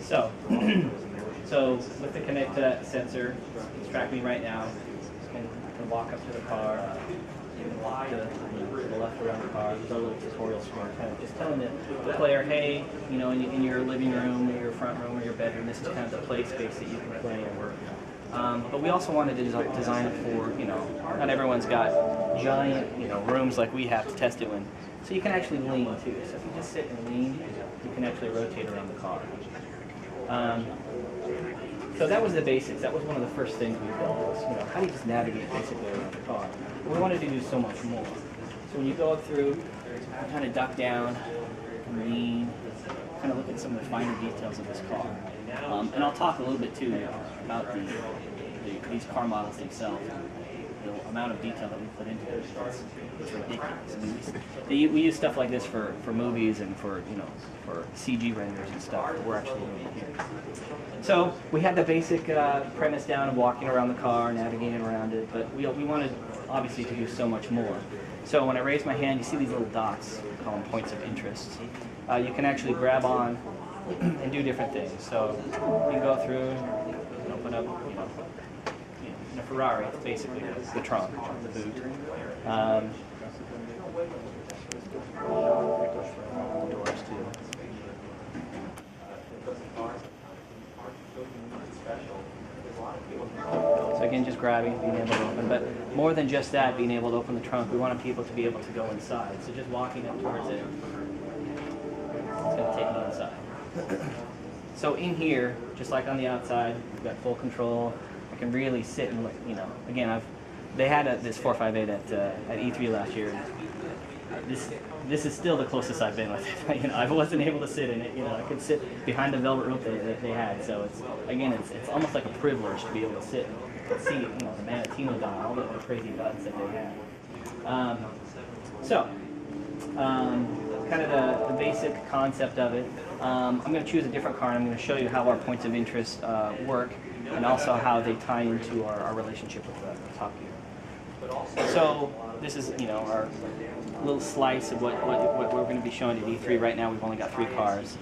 So, so with the Kinect sensor, it's tracking me right now. I can walk up to the car, walk to the left around the car. There's a little tutorial screen, kind of just telling the player, hey, you know, in your living room, or your front room, or your bedroom, this is kind of the play space that you can play in. But we also wanted to design it for, you know, not everyone's got giant, you know, rooms like we have to test it in. So you can actually lean too. So if you just sit and lean, you can actually rotate around the car. So that was the basics. That was one of the first things we built was, you know, how do you just navigate basically around the car? We wanted to do so much more. So when you go up through, you kind of duck down, and lean, kind of look at some of the finer details of this car. And I'll talk a little bit too about these car models themselves. The amount of detail that we put into it, it's ridiculous. I mean, we use stuff like this for movies and for, you know, for CG renders and stuff. We're actually doing it here. So we had the basic premise down of walking around the car, navigating around it, but we wanted obviously to do so much more. So when I raise my hand, you see these little dots, we call them points of interest. You can actually grab on and do different things. So you can go through and open up, you know, in a Ferrari, it's basically the trunk, the boot. Doors too. So again, just grabbing, being able to open. But more than just that, being able to open the trunk, we wanted people to be able to go inside. So just walking up towards it, it's going to take you inside. So in here, just like on the outside, we've got full control. I can really sit and look, you know. Again, they had this 458 at E3 last year. This is still the closest I've been with it. You know, I wasn't able to sit in it. You know, I could sit behind the velvet rope that they had. So it's almost like a privilege to be able to sit and see, you know, the Manatino dial, all the crazy buttons that they had. Kind of the basic concept of it. I'm going to choose a different car, and I'm going to show you how our points of interest work, and also how they tie into our relationship with Top Gear. So this is, you know, our little slice of what we're going to be showing at E3. Right now we've only got 3 cars.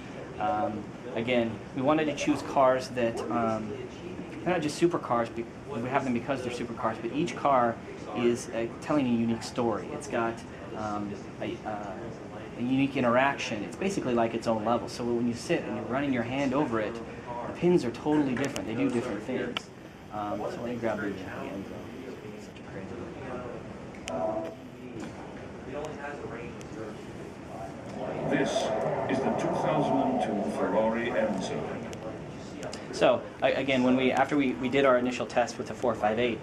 Again, we wanted to choose cars that, they're not just supercars, we have them because they're supercars, but each car is telling a unique story. It's got a unique interaction. It's basically like its own level. So when you sit and you're running your hand over it, the pins are totally different. They do different things. So let me grab the end zone. Such a crazy This is the 2002 Ferrari Enzo. So again, after we did our initial test with the 458,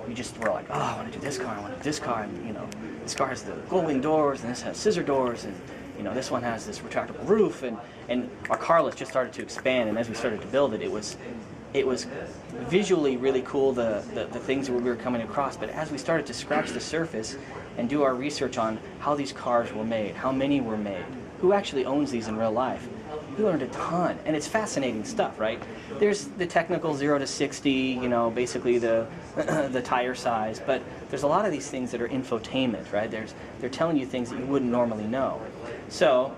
we just were like, oh, I want to do this car, I want to do this car, and you know, this car has the gull-wing doors, and this has scissor doors, and you know, this one has this retractable roof, and our car list just started to expand, and as we started to build it, it was visually really cool, the things that we were coming across, but as we started to scratch the surface and do our research on how these cars were made, how many were made, who actually owns these in real life, we learned a ton, and it's fascinating stuff, right? There's the technical 0 to 60, you know, basically the tire size, but there's a lot of these things that are infotainment, right? They're telling you things that you wouldn't normally know. So,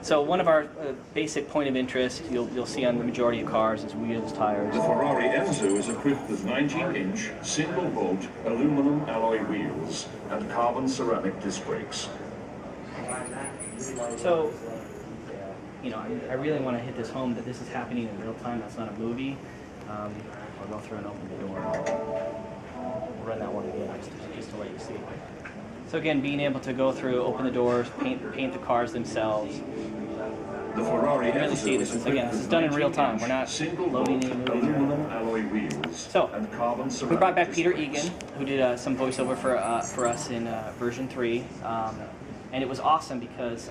so one of our basic point of interest, you'll see on the majority of cars, is wheels, tires. The Ferrari Enzo is equipped with 19-inch single-bolt aluminum alloy wheels and carbon ceramic disc brakes. So, you know, I really want to hit this home that this is happening in real time. That's not a movie. I'll go through and open the door. We'll run that one again just to let you see. So again, being able to go through, open the doors, paint the cars themselves. The Ferrari really see this. Again, this is done in real time. We're not loading any aluminum alloy wheels. So we brought back Peter Egan, who did some voiceover for us in version 3, and it was awesome because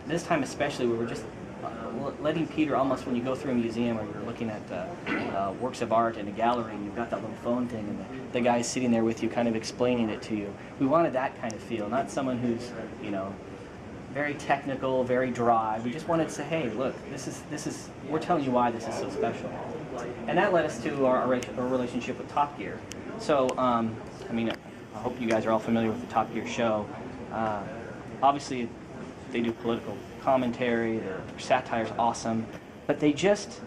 this time especially we were just letting Peter, almost when you go through a museum or you're looking at works of art in a gallery and you've got that little phone thing and the guy's sitting there with you kind of explaining it to you. We wanted that kind of feel, not someone who's, you know, very technical, very dry. We just wanted to say, hey, look, this is we're telling you why this is so special. And that led us to our relationship with Top Gear. So, I mean, I hope you guys are all familiar with the Top Gear show. Obviously, they do political commentary, their satire's awesome, but they just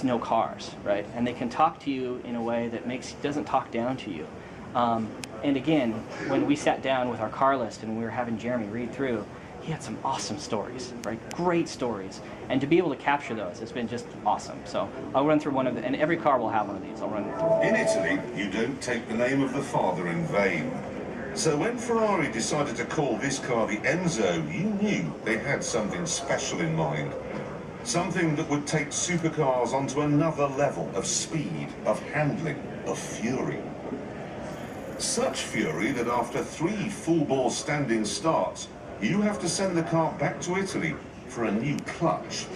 know cars, right? And they can talk to you in a way that doesn't talk down to you. And again, when we sat down with our car list and we were having Jeremy read through, he had some awesome stories, right? Great stories. And to be able to capture those has been just awesome. So I'll run through one of them, and every car will have one of these. I'll run through. In Italy, you don't take the name of the father in vain. So when Ferrari decided to call this car the Enzo, you knew they had something special in mind. Something that would take supercars onto another level of speed, of handling, of fury. Such fury that after 3 full-bore standing starts, you have to send the car back to Italy for a new clutch.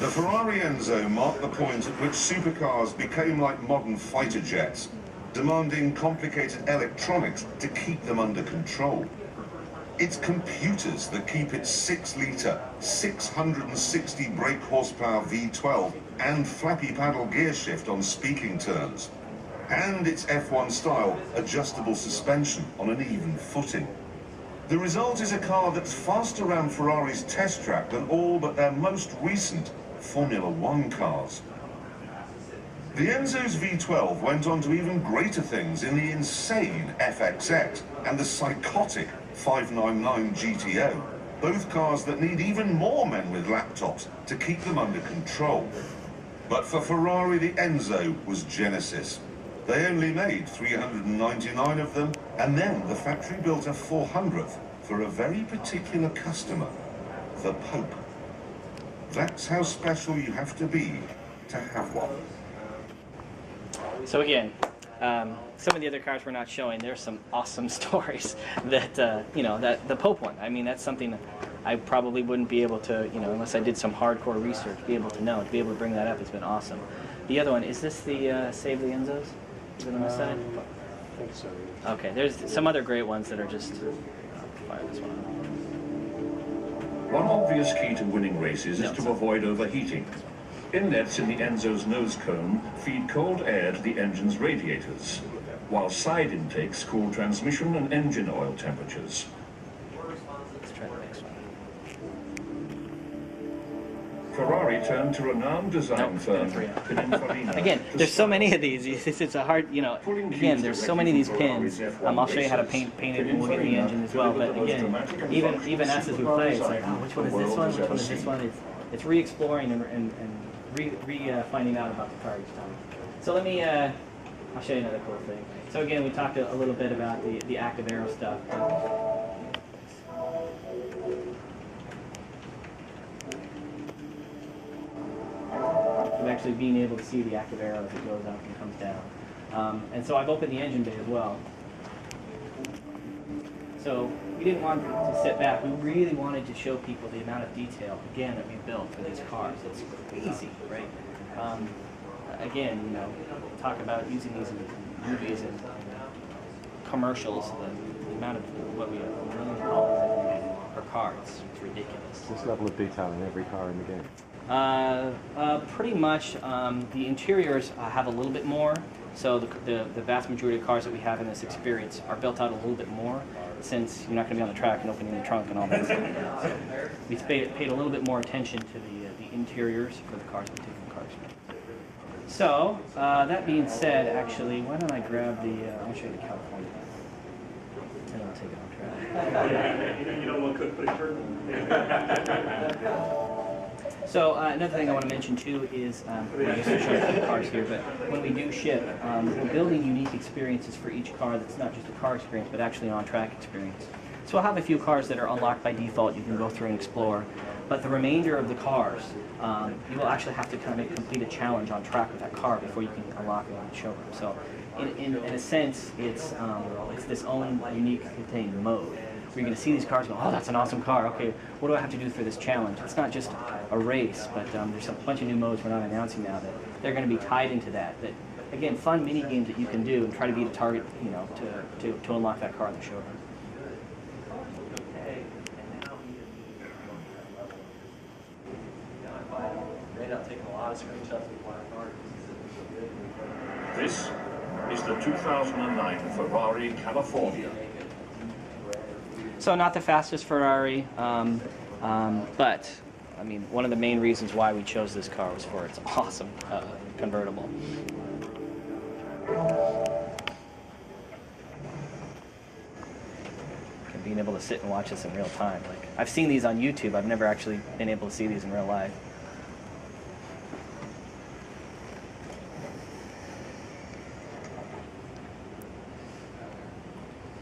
The Ferrari Enzo marked the point at which supercars became like modern fighter jets, demanding complicated electronics to keep them under control. It's computers that keep its 6-litre, 660 brake horsepower V12 and flappy paddle gear shift on speaking terms. And its F1 style adjustable suspension on an even footing. The result is a car that's fast around Ferrari's test track than all but their most recent Formula One cars. The Enzo's V12 went on to even greater things in the insane FXX and the psychotic 599 GTO, both cars that need even more men with laptops to keep them under control. But for Ferrari, the Enzo was Genesis. They only made 399 of them, and then the factory built a 400th for a very particular customer, the Pope. That's how special you have to be to have one. So again, some of the other cars we're not showing, there's some awesome stories that, that the Pope one. I mean, that's something that I probably wouldn't be able to, unless I did some hardcore research, be able to know. To be able to bring that up has been awesome. The other one, is this the Save the Enzos? Is it on the side? I think so. Okay, there's some other great ones that are just, fire this one One obvious key to winning races is No, to sorry. avoid overheating. Inlets in the Enzo's nose cone feed cold air to the engine's radiators, while side intakes cool transmission and engine oil temperatures. Let's try the next one. Ferrari turned to renowned design Nope, firm three. Pininfarina. Again, to there's so start many of these. It's a hard, again, there's so many of these pins. I'll show you how to paint it when we get in the engine as well. But again, even us as we play, it's like, oh, which one is this one? Which one is this one? It's re-exploring and finding out about the car each time. So let me, I'll show you another cool thing. So again, we talked a little bit about the active aero stuff. Of actually being able to see the active arrow as it goes up and comes down. And so I've opened the engine bay as well. So we didn't want to sit back. We really wanted to show people the amount of detail, again, that we built for these cars. It's crazy, right? Again, talk about using these in movies and commercials, the amount of what we have, $1 million per car, it's ridiculous. This level of detail in every car in the game. Pretty much. The interiors have a little bit more. So the vast majority of cars that we have in this experience are built out a little bit more, since you're not going to be on the track and opening the trunk and all that stuff. So we paid a little bit more attention to the interiors for the cars we take in cars. So that being said, actually, why don't I grab I'll show you the California, and I'll take it on track. You don't want to put a curtain. So another thing I want to mention too is, I guess I'll show you the cars here, but when we do ship, we're building unique experiences for each car that's not just a car experience, but actually an on-track experience. So we'll have a few cars that are unlocked by default, you can go through and explore, but the remainder of the cars, you will actually have to kind of complete a challenge on track with that car before you can unlock it on the showroom. So in a sense, it's this own unique thing, mode. You're going to see these cars and go, oh, that's an awesome car. Okay, what do I have to do for this challenge? It's not just a race, but there's a bunch of new modes we're not announcing now that they're going to be tied into that. That again, fun mini games that you can do and try to be the target, to unlock that car in the showroom. This is the 2009 Ferrari California. So not the fastest Ferrari, but I mean, one of the main reasons why we chose this car was for its awesome convertible. And being able to sit and watch this in real time. Like, I've seen these on YouTube. I've never actually been able to see these in real life.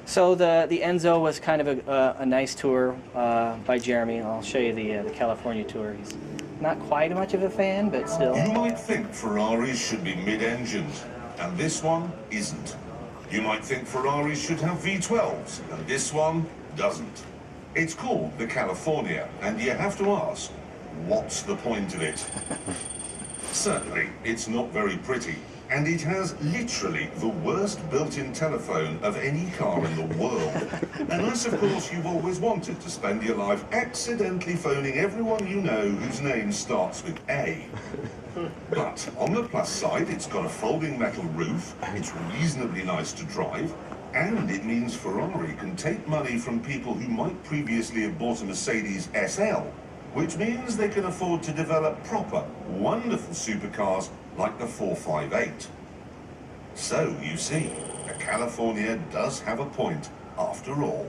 So the Enzo was kind of a nice tour by Jeremy. I'll show you the California tour. He's not quite much of a fan, but still. You might think Ferraris should be mid-engined, and this one isn't. You might think Ferraris should have V12s, and this one doesn't. It's called the California, and you have to ask, what's the point of it? Certainly, it's not very pretty. And it has literally the worst built-in telephone of any car in the world. Unless, of course, you've always wanted to spend your life accidentally phoning everyone you know whose name starts with A. But on the plus side, it's got a folding metal roof, it's reasonably nice to drive, and it means Ferrari can take money from people who might previously have bought a Mercedes SL, which means they can afford to develop proper, wonderful supercars like the 458. So, you see, the California does have a point after all.